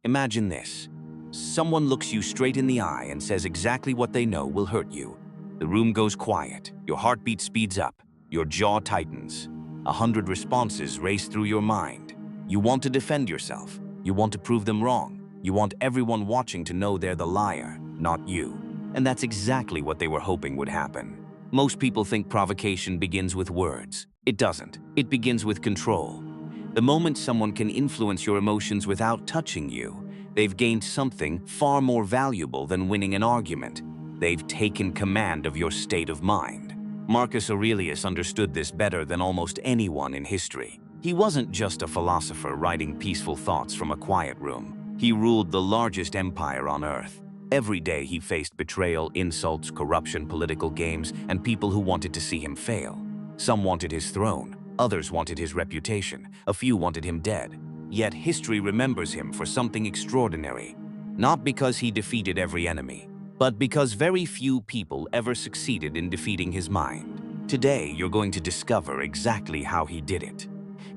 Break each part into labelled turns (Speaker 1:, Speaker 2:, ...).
Speaker 1: Imagine this. Someone looks you straight in the eye and says exactly what they know will hurt you. The room goes quiet, your heartbeat speeds up, your jaw tightens. 100 responses race through your mind. You want to defend yourself. You want to prove them wrong. You want everyone watching to know they're the liar, not you. And that's exactly what they were hoping would happen. Most people think provocation begins with words. It doesn't. It begins with control. The moment someone can influence your emotions without touching you, they've gained something far more valuable than winning an argument. They've taken command of your state of mind. Marcus Aurelius understood this better than almost anyone in history. He wasn't just a philosopher writing peaceful thoughts from a quiet room. He ruled the largest empire on earth. Every day he faced betrayal, insults, corruption, political games, and people who wanted to see him fail. Some wanted his throne, others wanted his reputation, a few wanted him dead. Yet history remembers him for something extraordinary. Not because he defeated every enemy, but because very few people ever succeeded in defeating his mind. Today, you're going to discover exactly how he did it.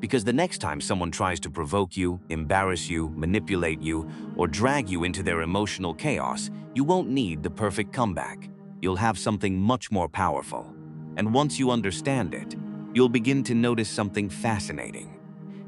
Speaker 1: Because the next time someone tries to provoke you, embarrass you, manipulate you, or drag you into their emotional chaos, you won't need the perfect comeback. You'll have something much more powerful. And once you understand it, you'll begin to notice something fascinating.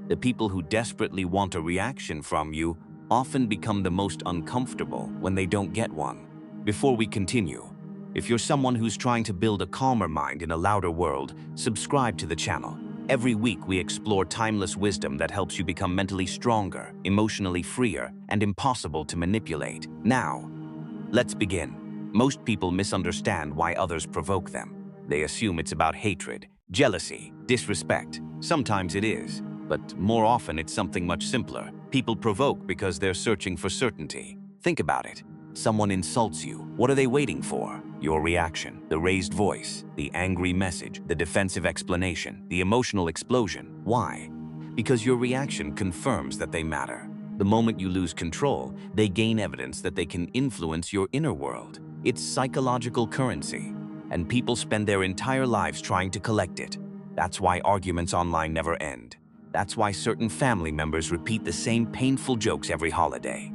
Speaker 1: The people who desperately want a reaction from you often become the most uncomfortable when they don't get one. Before we continue, if you're someone who's trying to build a calmer mind in a louder world, subscribe to the channel. Every week we explore timeless wisdom that helps you become mentally stronger, emotionally freer, and impossible to manipulate. Now, let's begin. Most people misunderstand why others provoke them. They assume it's about hatred, jealousy, disrespect. Sometimes it is, but more often it's something much simpler. People provoke because they're searching for certainty. Think about it. Someone insults you. What are they waiting for? Your reaction, the raised voice, the angry message, the defensive explanation, the emotional explosion. Why? Because your reaction confirms that they matter. The moment you lose control, they gain evidence that they can influence your inner world. It's psychological currency, and people spend their entire lives trying to collect it. That's why arguments online never end. That's why certain family members repeat the same painful jokes every holiday.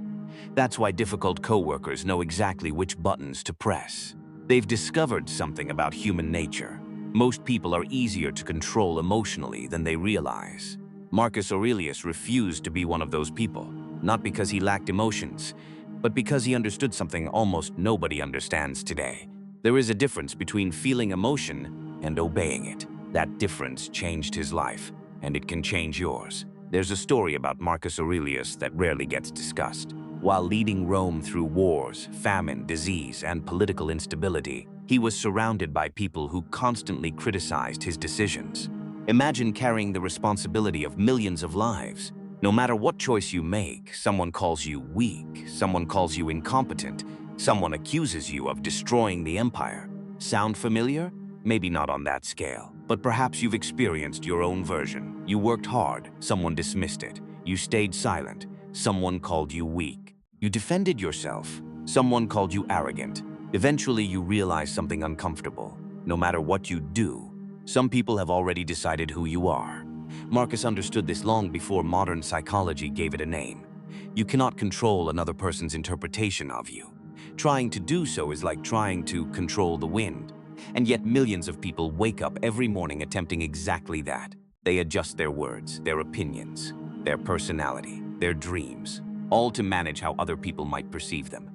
Speaker 1: That's why difficult coworkers know exactly which buttons to press. They've discovered something about human nature. Most people are easier to control emotionally than they realize. Marcus Aurelius refused to be one of those people, not because he lacked emotions, but because he understood something almost nobody understands today. There is a difference between feeling emotion and obeying it. That difference changed his life, and it can change yours. There's a story about Marcus Aurelius that rarely gets discussed. While leading Rome through wars, famine, disease, and political instability, he was surrounded by people who constantly criticized his decisions. Imagine carrying the responsibility of millions of lives. No matter what choice you make, someone calls you weak, someone calls you incompetent, someone accuses you of destroying the empire. Sound familiar? Maybe not on that scale, but perhaps you've experienced your own version. You worked hard, someone dismissed it. You stayed silent, someone called you weak. You defended yourself, someone called you arrogant. Eventually, you realize something uncomfortable. No matter what you do, some people have already decided who you are. Marcus understood this long before modern psychology gave it a name. You cannot control another person's interpretation of you. Trying to do so is like trying to control the wind. And yet millions of people wake up every morning attempting exactly that. They adjust their words, their opinions, their personality, their dreams, all to manage how other people might perceive them.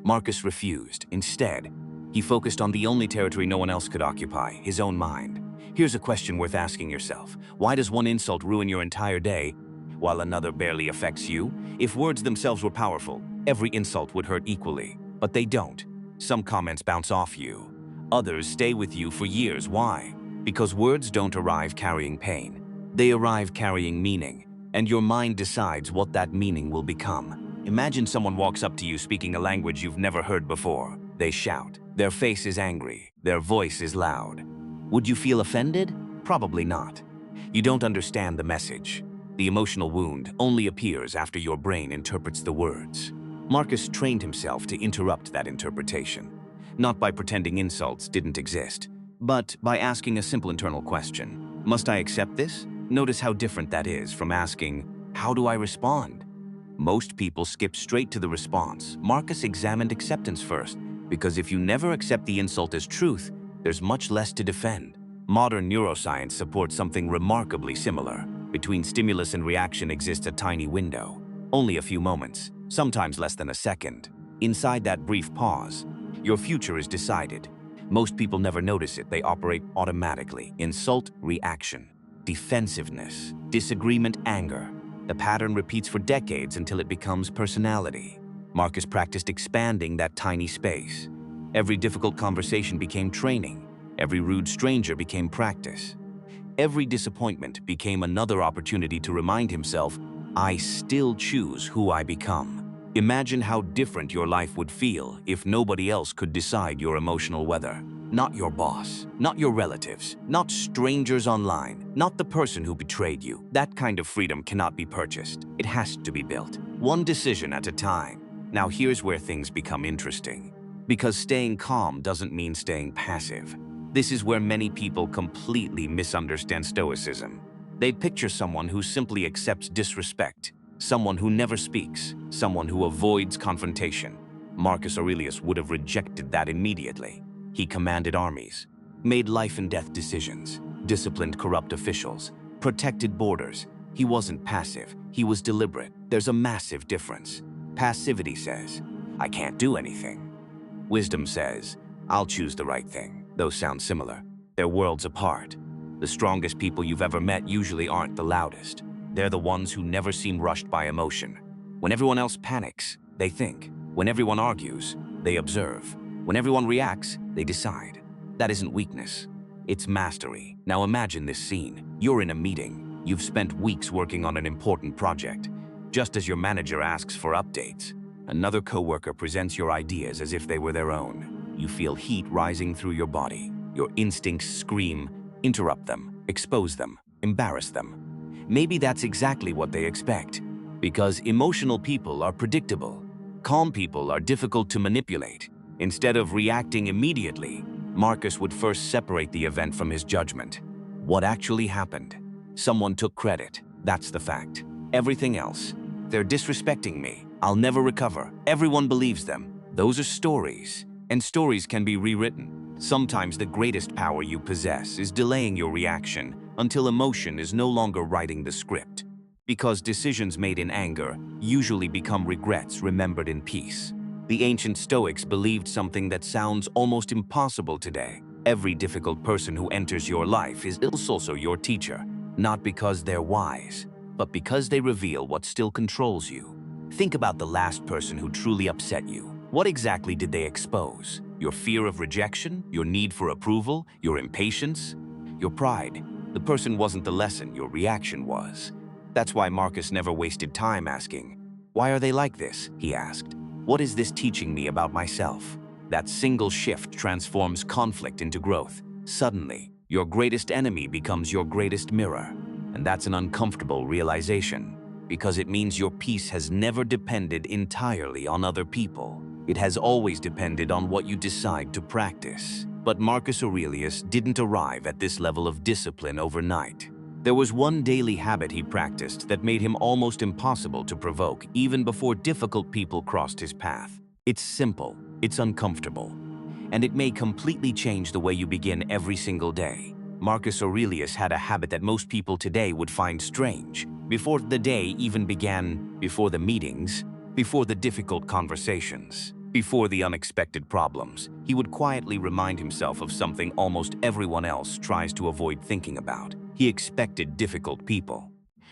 Speaker 1: Marcus refused. Instead, he focused on the only territory no one else could occupy, his own mind. Here's a question worth asking yourself. Why does one insult ruin your entire day, while another barely affects you? If words themselves were powerful, every insult would hurt equally. But they don't. Some comments bounce off you. Others stay with you for years. Why? Because words don't arrive carrying pain. They arrive carrying meaning. And your mind decides what that meaning will become. Imagine someone walks up to you speaking a language you've never heard before. They shout. Their face is angry. Their voice is loud. Would you feel offended? Probably not. You don't understand the message. The emotional wound only appears after your brain interprets the words. Marcus trained himself to interrupt that interpretation. Not by pretending insults didn't exist, but by asking a simple internal question. Must I accept this? Notice how different that is from asking, how do I respond? Most people skip straight to the response. Marcus examined acceptance first, because if you never accept the insult as truth, there's much less to defend. Modern neuroscience supports something remarkably similar. Between stimulus and reaction exists a tiny window. Only a few moments, sometimes less than a second. Inside that brief pause, your future is decided. Most people never notice it. They operate automatically. Insult, reaction. Defensiveness, disagreement, anger. The pattern repeats for decades until it becomes personality. Marcus practiced expanding that tiny space. Every difficult conversation became training. Every rude stranger became practice. Every disappointment became another opportunity to remind himself, I still choose who I become. Imagine how different your life would feel if nobody else could decide your emotional weather. Not your boss, not your relatives, not strangers online, not the person who betrayed you. That kind of freedom cannot be purchased. It has to be built, one decision at a time. Now here's where things become interesting. Because staying calm doesn't mean staying passive. This is where many people completely misunderstand Stoicism. They picture someone who simply accepts disrespect, someone who never speaks, someone who avoids confrontation. Marcus Aurelius would have rejected that immediately. He commanded armies, made life and death decisions, disciplined corrupt officials, protected borders. He wasn't passive, he was deliberate. There's a massive difference. Passivity says, I can't do anything. Wisdom says, I'll choose the right thing. Those sound similar. They're worlds apart. The strongest people you've ever met usually aren't the loudest. They're the ones who never seem rushed by emotion. When everyone else panics, they think. When everyone argues, they observe. When everyone reacts, they decide. That isn't weakness. It's mastery. Now imagine this scene. You're in a meeting. You've spent weeks working on an important project. Just as your manager asks for updates, another coworker presents your ideas as if they were their own. You feel heat rising through your body. Your instincts scream, interrupt them, expose them, embarrass them. Maybe that's exactly what they expect. Because emotional people are predictable. Calm people are difficult to manipulate. Instead of reacting immediately, Marcus would first separate the event from his judgment. What actually happened? Someone took credit. That's the fact. Everything else. They're disrespecting me. I'll never recover. Everyone believes them. Those are stories, and stories can be rewritten. Sometimes the greatest power you possess is delaying your reaction until emotion is no longer writing the script. Because decisions made in anger usually become regrets remembered in peace. The ancient Stoics believed something that sounds almost impossible today. Every difficult person who enters your life is also your teacher, not because they're wise, but because they reveal what still controls you. Think about the last person who truly upset you. What exactly did they expose? Your fear of rejection? Your need for approval? Your impatience? Your pride? The person wasn't the lesson, your reaction was. That's why Marcus never wasted time asking, "Why are they like this?" he asked. "What is this teaching me about myself?" That single shift transforms conflict into growth. Suddenly, your greatest enemy becomes your greatest mirror. And that's an uncomfortable realization, because it means your peace has never depended entirely on other people. It has always depended on what you decide to practice. But Marcus Aurelius didn't arrive at this level of discipline overnight. There was one daily habit he practiced that made him almost impossible to provoke, even before difficult people crossed his path. It's simple, it's uncomfortable, and it may completely change the way you begin every single day. Marcus Aurelius had a habit that most people today would find strange. Before the day even began, before the meetings, before the difficult conversations, before the unexpected problems, he would quietly remind himself of something almost everyone else tries to avoid thinking about. He expected difficult people.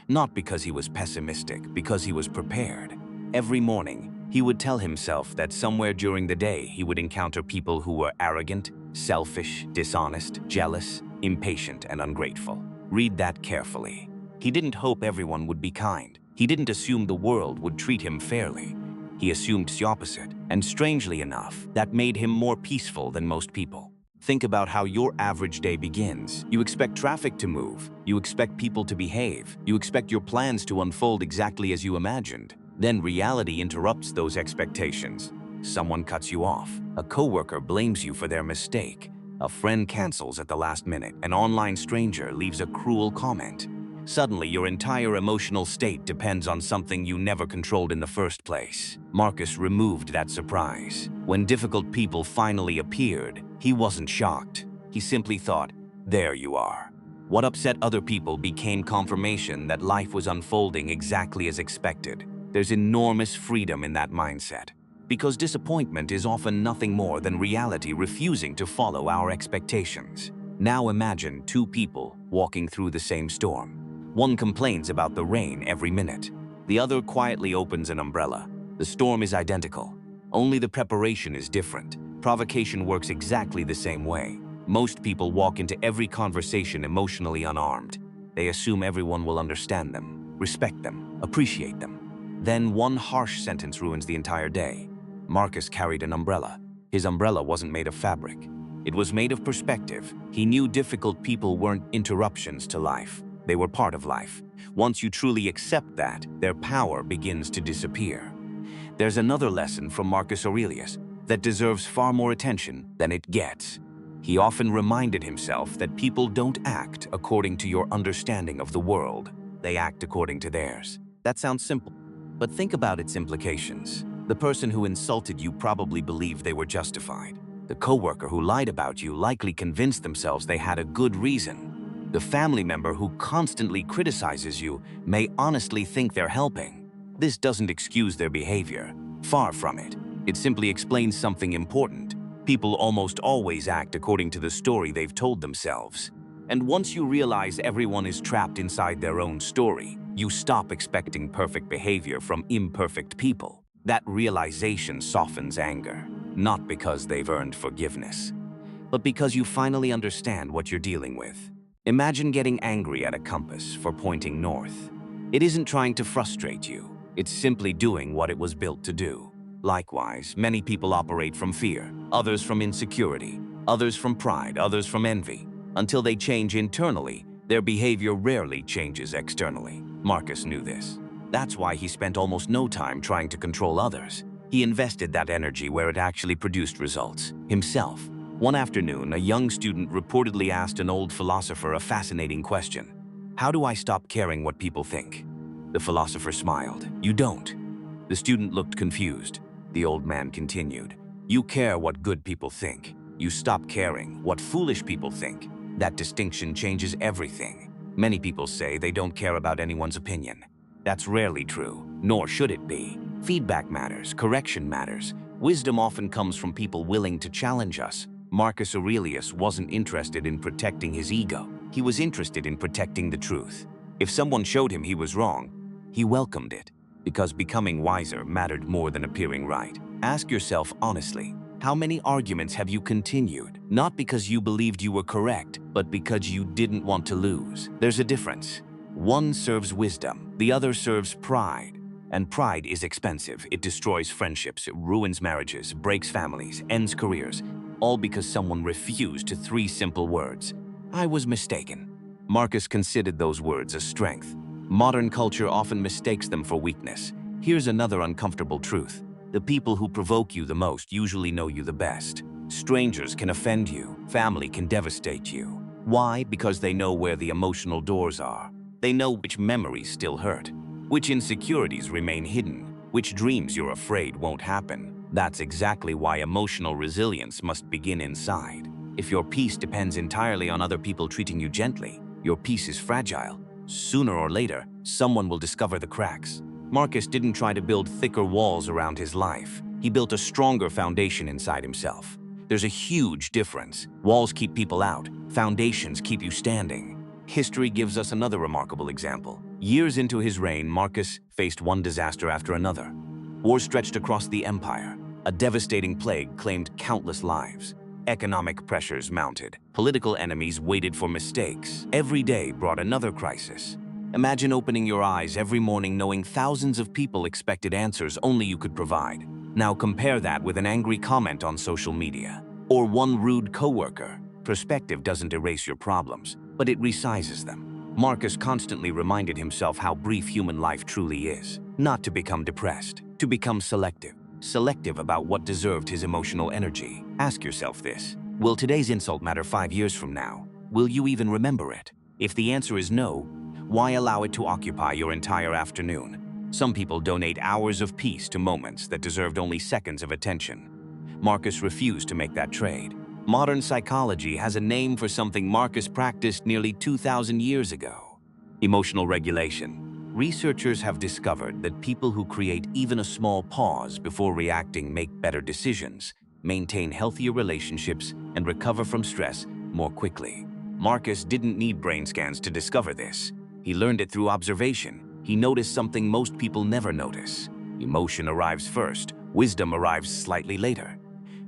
Speaker 1: Not because he was pessimistic, because he was prepared. Every morning, he would tell himself that somewhere during the day he would encounter people who were arrogant, selfish, dishonest, jealous, impatient, and ungrateful. Read that carefully. He didn't hope everyone would be kind. He didn't assume the world would treat him fairly. He assumed the opposite, and strangely enough, that made him more peaceful than most people. Think about how your average day begins. You expect traffic to move. You expect people to behave. You expect your plans to unfold exactly as you imagined. Then reality interrupts those expectations. Someone cuts you off. A coworker blames you for their mistake. A friend cancels at the last minute. An online stranger leaves a cruel comment. Suddenly, your entire emotional state depends on something you never controlled in the first place. Marcus removed that surprise. When difficult people finally appeared, he wasn't shocked. He simply thought, there you are. What upset other people became confirmation that life was unfolding exactly as expected. There's enormous freedom in that mindset. Because disappointment is often nothing more than reality refusing to follow our expectations. Now imagine two people walking through the same storm. One complains about the rain every minute. The other quietly opens an umbrella. The storm is identical. Only the preparation is different. Provocation works exactly the same way. Most people walk into every conversation emotionally unarmed. They assume everyone will understand them, respect them, appreciate them. Then one harsh sentence ruins the entire day. Marcus carried an umbrella. His umbrella wasn't made of fabric. It was made of perspective. He knew difficult people weren't interruptions to life. They were part of life. Once you truly accept that, their power begins to disappear. There's another lesson from Marcus Aurelius that deserves far more attention than it gets. He often reminded himself that people don't act according to your understanding of the world. They act according to theirs. That sounds simple, but think about its implications. The person who insulted you probably believed they were justified. The coworker who lied about you likely convinced themselves they had a good reason. The family member who constantly criticizes you may honestly think they're helping. This doesn't excuse their behavior. Far from it. It simply explains something important. People almost always act according to the story they've told themselves. And once you realize everyone is trapped inside their own story, you stop expecting perfect behavior from imperfect people. That realization softens anger, not because they've earned forgiveness, but because you finally understand what you're dealing with. Imagine getting angry at a compass for pointing north. It isn't trying to frustrate you. It's simply doing what it was built to do. Likewise, many people operate from fear, others from insecurity, others from pride, others from envy. Until they change internally, their behavior rarely changes externally. Marcus knew this. That's why he spent almost no time trying to control others. He invested that energy where it actually produced results, himself. One afternoon, a young student reportedly asked an old philosopher a fascinating question. How do I stop caring what people think? The philosopher smiled. You don't. The student looked confused. The old man continued. You care what good people think. You stop caring what foolish people think. That distinction changes everything. Many people say they don't care about anyone's opinion. That's rarely true, nor should it be. Feedback matters, correction matters. Wisdom often comes from people willing to challenge us. Marcus Aurelius wasn't interested in protecting his ego. He was interested in protecting the truth. If someone showed him he was wrong, he welcomed it, because becoming wiser mattered more than appearing right. Ask yourself honestly, how many arguments have you continued? Not because you believed you were correct, but because you didn't want to lose. There's a difference. One serves wisdom, the other serves pride. And pride is expensive. It destroys friendships, it ruins marriages, breaks families, ends careers, all because someone refused to 3 simple words. I was mistaken. Marcus considered those words a strength. Modern culture often mistakes them for weakness. Here's another uncomfortable truth. The people who provoke you the most usually know you the best. Strangers can offend you. Family can devastate you. Why? Because they know where the emotional doors are. They know which memories still hurt, which insecurities remain hidden, which dreams you're afraid won't happen. That's exactly why emotional resilience must begin inside. If your peace depends entirely on other people treating you gently, your peace is fragile. Sooner or later, someone will discover the cracks. Marcus didn't try to build thicker walls around his life. He built a stronger foundation inside himself. There's a huge difference. Walls keep people out. Foundations keep you standing. History gives us another remarkable example. Years into his reign, Marcus faced one disaster after another. War stretched across the empire. A devastating plague claimed countless lives. Economic pressures mounted. Political enemies waited for mistakes. Every day brought another crisis. Imagine opening your eyes every morning knowing thousands of people expected answers only you could provide. Now compare that with an angry comment on social media, or one rude coworker. Perspective doesn't erase your problems, but it resizes them. Marcus constantly reminded himself how brief human life truly is. Not to become depressed, to become selective. Selective about what deserved his emotional energy. Ask yourself this. Will today's insult matter 5 years from now? Will you even remember it? If the answer is no, Why allow it to occupy your entire afternoon? Some people donate hours of peace to moments that deserved only seconds of attention. Marcus refused to make that trade. Modern psychology has a name for something Marcus practiced nearly 2,000 years ago: emotional regulation. Researchers have discovered that people who create even a small pause before reacting make better decisions, maintain healthier relationships, and recover from stress more quickly. Marcus didn't need brain scans to discover this. He learned it through observation. He noticed something most people never notice. Emotion arrives first, wisdom arrives slightly later.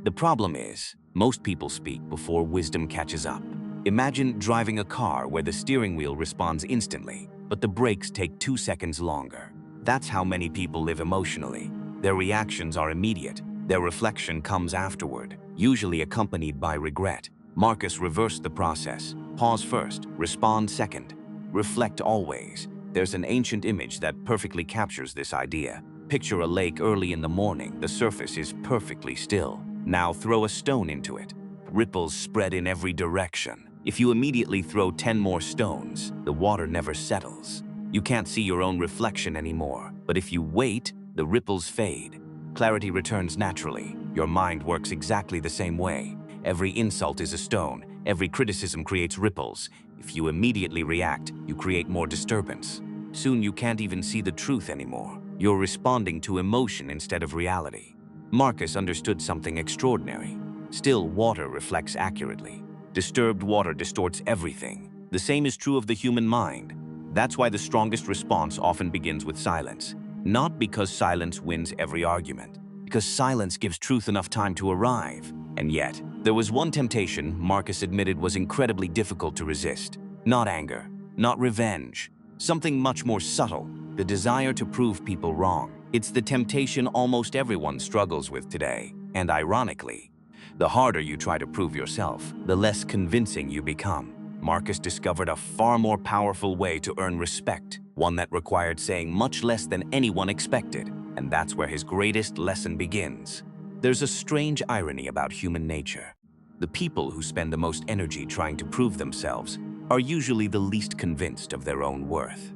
Speaker 1: The problem is, most people speak before wisdom catches up. Imagine driving a car where the steering wheel responds instantly, but the brakes take 2 seconds longer. That's how many people live emotionally. Their reactions are immediate. Their reflection comes afterward, usually accompanied by regret. Marcus reversed the process. Pause first, respond second. Reflect always. There's an ancient image that perfectly captures this idea. Picture a lake early in the morning. The surface is perfectly still. Now throw a stone into it. Ripples spread in every direction. If you immediately throw 10 more stones, the water never settles. You can't see your own reflection anymore. But if you wait, the ripples fade. Clarity returns naturally. Your mind works exactly the same way. Every insult is a stone. Every criticism creates ripples. If you immediately react, you create more disturbance. Soon you can't even see the truth anymore. You're responding to emotion instead of reality. Marcus understood something extraordinary. Still water reflects accurately. Disturbed water distorts everything. The same is true of the human mind. That's why the strongest response often begins with silence. Not because silence wins every argument, because silence gives truth enough time to arrive. And yet, there was one temptation Marcus admitted was incredibly difficult to resist. Not anger, not revenge, something much more subtle: the desire to prove people wrong. It's the temptation almost everyone struggles with today. And ironically, the harder you try to prove yourself, the less convincing you become. Marcus discovered a far more powerful way to earn respect, one that required saying much less than anyone expected. And that's where his greatest lesson begins. There's a strange irony about human nature. The people who spend the most energy trying to prove themselves are usually the least convinced of their own worth.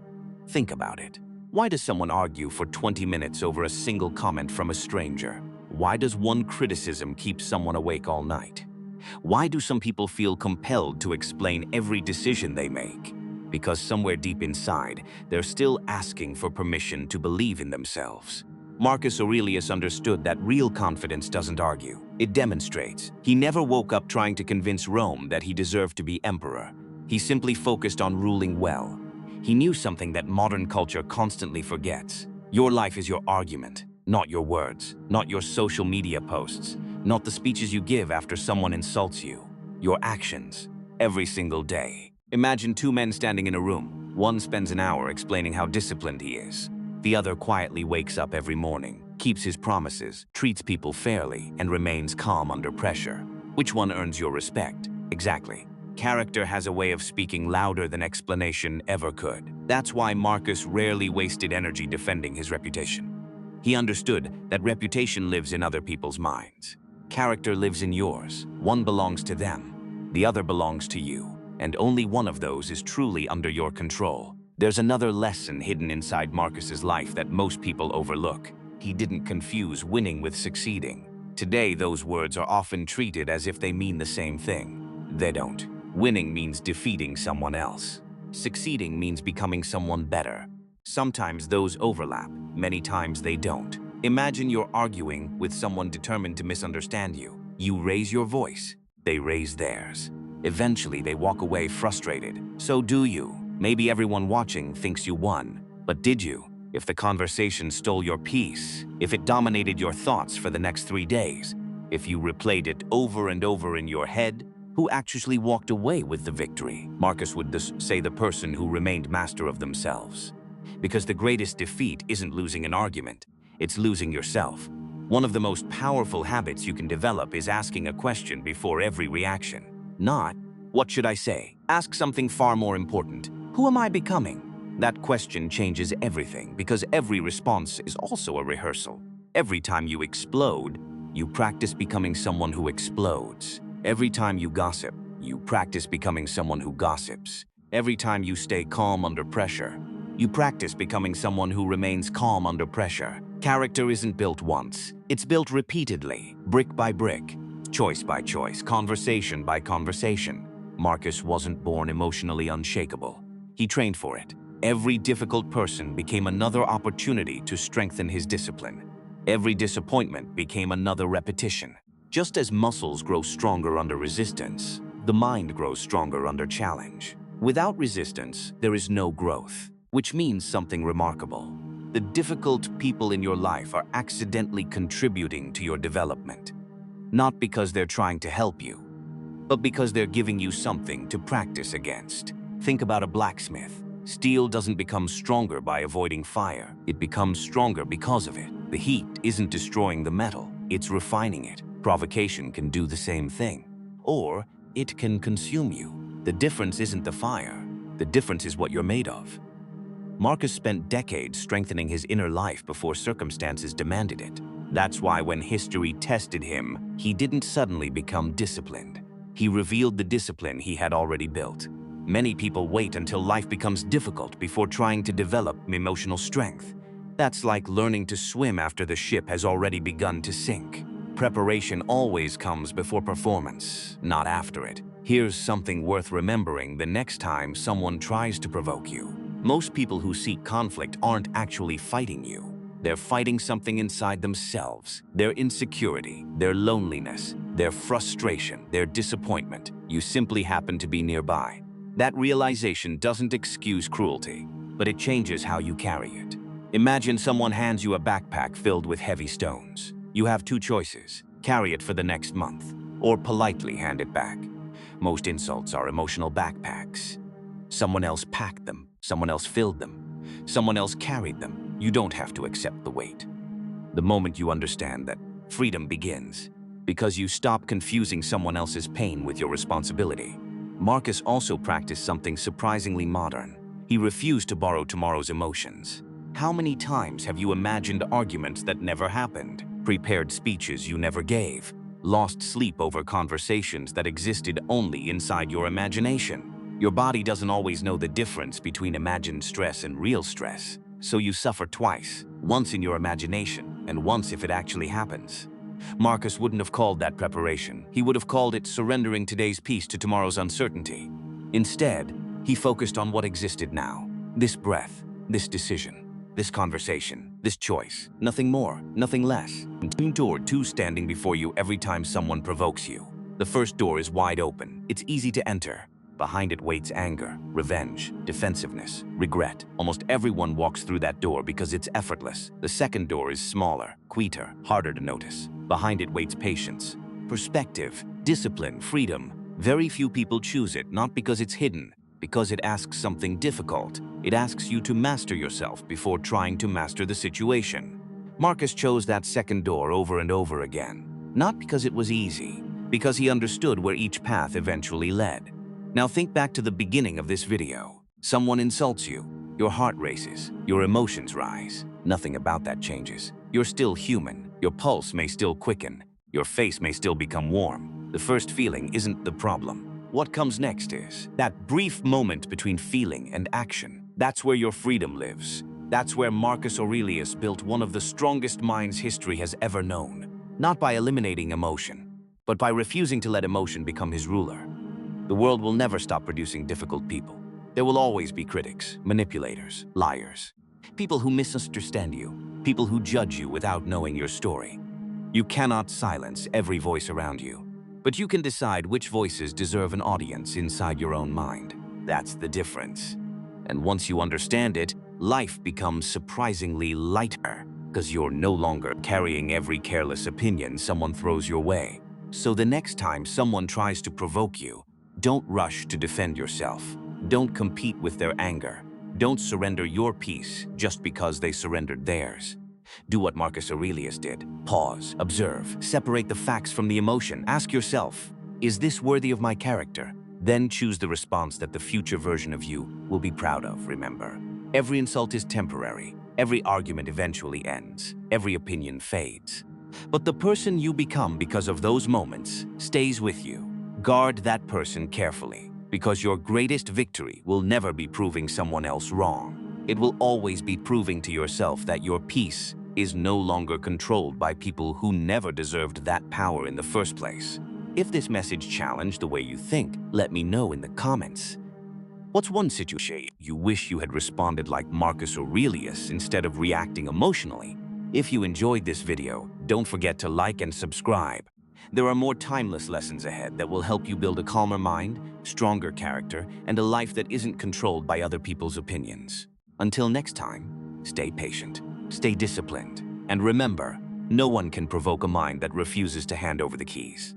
Speaker 1: Think about it. Why does someone argue for 20 minutes over a single comment from a stranger? Why does one criticism keep someone awake all night? Why do some people feel compelled to explain every decision they make? Because somewhere deep inside, they're still asking for permission to believe in themselves. Marcus Aurelius understood that real confidence doesn't argue, it demonstrates. He never woke up trying to convince Rome that he deserved to be emperor. He simply focused on ruling well. He knew something that modern culture constantly forgets. Your life is your argument, not your words, not your social media posts, not the speeches you give after someone insults you. Your actions, every single day. Imagine two men standing in a room. One spends an hour explaining how disciplined he is. The other quietly wakes up every morning, keeps his promises, treats people fairly, and remains calm under pressure. Which one earns your respect? Exactly. Character has a way of speaking louder than explanation ever could. That's why Marcus rarely wasted energy defending his reputation. He understood that reputation lives in other people's minds. Character lives in yours. One belongs to them, the other belongs to you, and only one of those is truly under your control. There's another lesson hidden inside Marcus's life that most people overlook. He didn't confuse winning with succeeding. Today, those words are often treated as if they mean the same thing. They don't. Winning means defeating someone else. Succeeding means becoming someone better. Sometimes those overlap, many times they don't. Imagine you're arguing with someone determined to misunderstand you. You raise your voice, they raise theirs. Eventually, they walk away frustrated. So do you. Maybe everyone watching thinks you won, but did you? If the conversation stole your peace, if it dominated your thoughts for the next 3 days, if you replayed it over and over in your head, who actually walked away with the victory? Marcus would say the person who remained master of themselves. Because the greatest defeat isn't losing an argument, it's losing yourself. One of the most powerful habits you can develop is asking a question before every reaction. Not, what should I say? Ask something far more important. Who am I becoming? That question changes everything because every response is also a rehearsal. Every time you explode, you practice becoming someone who explodes. Every time you gossip, you practice becoming someone who gossips. Every time you stay calm under pressure, you practice becoming someone who remains calm under pressure. Character isn't built once. It's built repeatedly, brick by brick, choice by choice, conversation by conversation. Marcus wasn't born emotionally unshakable. He trained for it. Every difficult person became another opportunity to strengthen his discipline. Every disappointment became another repetition. Just as muscles grow stronger under resistance, the mind grows stronger under challenge. Without resistance, there is no growth, which means something remarkable. The difficult people in your life are accidentally contributing to your development. Not because they're trying to help you, but because they're giving you something to practice against. Think about a blacksmith. Steel doesn't become stronger by avoiding fire. It becomes stronger because of it. The heat isn't destroying the metal, it's refining it. Provocation can do the same thing. Or it can consume you. The difference isn't the fire. The difference is what you're made of. Marcus spent decades strengthening his inner life before circumstances demanded it. That's why when history tested him, he didn't suddenly become disciplined. He revealed the discipline he had already built. Many people wait until life becomes difficult before trying to develop emotional strength. That's like learning to swim after the ship has already begun to sink. Preparation always comes before performance, not after it. Here's something worth remembering the next time someone tries to provoke you. Most people who seek conflict aren't actually fighting you. They're fighting something inside themselves, their insecurity, their loneliness, their frustration, their disappointment. You simply happen to be nearby. That realization doesn't excuse cruelty, but it changes how you carry it. Imagine someone hands you a backpack filled with heavy stones. You have two choices: carry it for the next month, or politely hand it back. Most insults are emotional backpacks. Someone else packed them, someone else filled them, someone else carried them. You don't have to accept the weight. The moment you understand that, freedom begins, because you stop confusing someone else's pain with your responsibility. Marcus also practiced something surprisingly modern. He refused to borrow tomorrow's emotions. How many times have you imagined arguments that never happened, prepared speeches you never gave, lost sleep over conversations that existed only inside your imagination? Your body doesn't always know the difference between imagined stress and real stress, so you suffer twice, once in your imagination and once if it actually happens. Marcus wouldn't have called that preparation. He would have called it surrendering today's peace to tomorrow's uncertainty. Instead, he focused on what existed now. This breath, this decision, this conversation, this choice. Nothing more, nothing less. Two standing before you every time someone provokes you. The first door is wide open. It's easy to enter. Behind it waits anger, revenge, defensiveness, regret. Almost everyone walks through that door because it's effortless. The second door is smaller, quieter, harder to notice. Behind it waits patience, perspective, discipline, freedom. Very few people choose it, not because it's hidden, because it asks something difficult. It asks you to master yourself before trying to master the situation. Marcus chose that second door over and over again, not because it was easy, because he understood where each path eventually led. Now think back to the beginning of this video. Someone insults you. Your heart races. Your emotions rise. Nothing about that changes. You're still human. Your pulse may still quicken. Your face may still become warm. The first feeling isn't the problem. What comes next is that brief moment between feeling and action. That's where your freedom lives. That's where Marcus Aurelius built one of the strongest minds history has ever known. Not by eliminating emotion, but by refusing to let emotion become his ruler. The world will never stop producing difficult people. There will always be critics, manipulators, liars, people who misunderstand you, people who judge you without knowing your story. You cannot silence every voice around you, but you can decide which voices deserve an audience inside your own mind. That's the difference. And once you understand it, life becomes surprisingly lighter, because you're no longer carrying every careless opinion someone throws your way. So the next time someone tries to provoke you, don't rush to defend yourself. Don't compete with their anger. Don't surrender your peace just because they surrendered theirs. Do what Marcus Aurelius did. Pause, observe, separate the facts from the emotion. Ask yourself, is this worthy of my character? Then choose the response that the future version of you will be proud of, remember. Every insult is temporary. Every argument eventually ends. Every opinion fades. But the person you become because of those moments stays with you. Guard that person carefully, Because your greatest victory will never be proving someone else wrong. It will always be proving to yourself that your peace is no longer controlled by people who never deserved that power in the first place. If this message challenged the way you think, let me know in the comments. What's one situation you wish you had responded like Marcus Aurelius instead of reacting emotionally? If you enjoyed this video, don't forget to like and subscribe. There are more timeless lessons ahead that will help you build a calmer mind, stronger character, and a life that isn't controlled by other people's opinions. Until next time, stay patient, stay disciplined, and remember, no one can provoke a mind that refuses to hand over the keys.